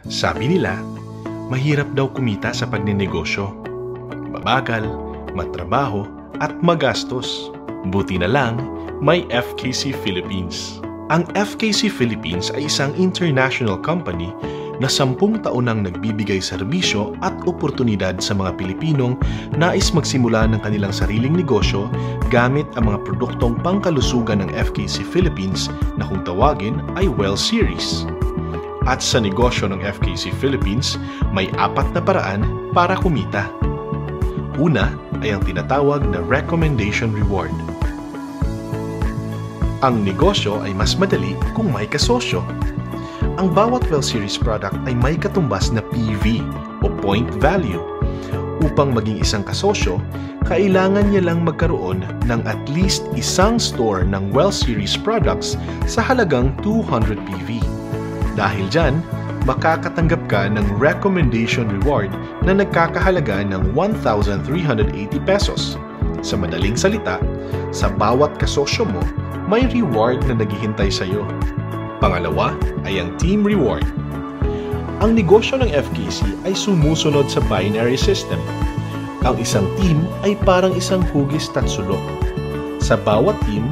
Sabi nila, mahirap daw kumita sa pagninegosyo. Mabagal, matrabaho, at magastos. Buti na lang, may FKC Philippines. Ang FKC Philippines ay isang international company na 10 taon nang nagbibigay serbisyo at oportunidad sa mga Pilipinong nais magsimula ng kanilang sariling negosyo gamit ang mga produktong pangkalusugan ng FKC Philippines na kung tawagin ay Well Series. At sa negosyo ng FKC Philippines, may 4 na paraan para kumita. Una ay ang tinatawag na Recommendation Reward. Ang negosyo ay mas madali kung may kasosyo. Ang bawat Well Series product ay may katumbas na PV o Point Value. Upang maging isang kasosyo, kailangan niya lang magkaroon ng at least isang store ng Well Series products sa halagang 200 PV. Dahil dyan, makakatanggap ka ng recommendation reward na nagkakahalaga ng 1,380 pesos. Sa madaling salita, sa bawat kasosyo mo, may reward na naghihintay sa iyo. Pangalawa ay ang team reward. Ang negosyo ng FKC ay sumusunod sa binary system. Ang isang team ay parang isang hugis tatsulok. Sa bawat team,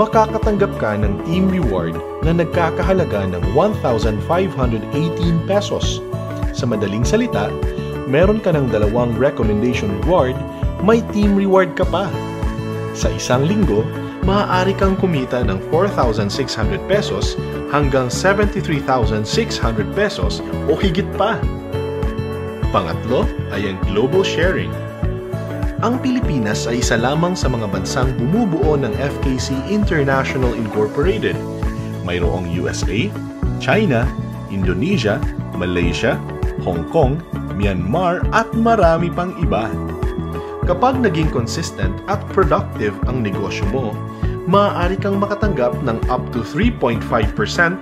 makakatanggap ka ng team reward na nagkakahalaga ng 1,518 pesos. Sa madaling salita, meron ka ng 2 recommendation reward, may team reward ka pa. Sa isang linggo, maaari kang kumita ng 4,600 pesos hanggang 73,600 pesos o higit pa. Pangatlo ay ang global sharing. Ang Pilipinas ay isa lamang sa mga bansang bumubuo ng FKC International Incorporated. Mayroong USA, China, Indonesia, Malaysia, Hong Kong, Myanmar at marami pang iba. Kapag naging consistent at productive ang negosyo mo, maaari kang makatanggap ng up to 3.5%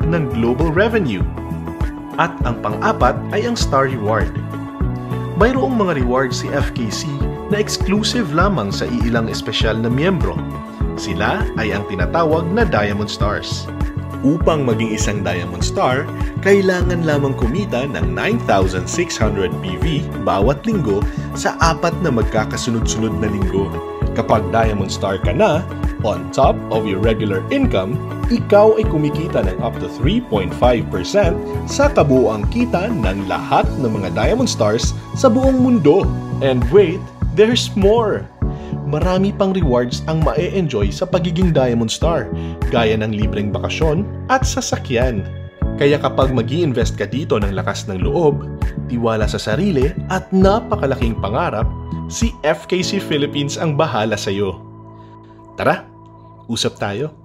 ng global revenue. At ang pang-apat ay ang Star Reward. Mayroong mga rewards si FKC na exclusive lamang sa iilang espesyal na miyembro. Sila ay ang tinatawag na Diamond Stars. Upang maging isang Diamond Star, kailangan lamang kumita ng 9,600 PV bawat linggo sa 4 na magkakasunod-sunod na linggo. Kapag Diamond Star ka na, on top of your regular income, ikaw ay kumikita ng up to 3.5% sa kabuuang kita ng lahat ng mga Diamond Stars sa buong mundo. And wait, there's more! Marami pang rewards ang ma-e-enjoy sa pagiging Diamond Star, gaya ng libreng bakasyon at sasakyan. Kaya kapag mag-i-invest ka dito ng lakas ng loob, tiwala sa sarili at napakalaking pangarap, si FKC Philippines ang bahala sa iyo. Tara, usap tayo!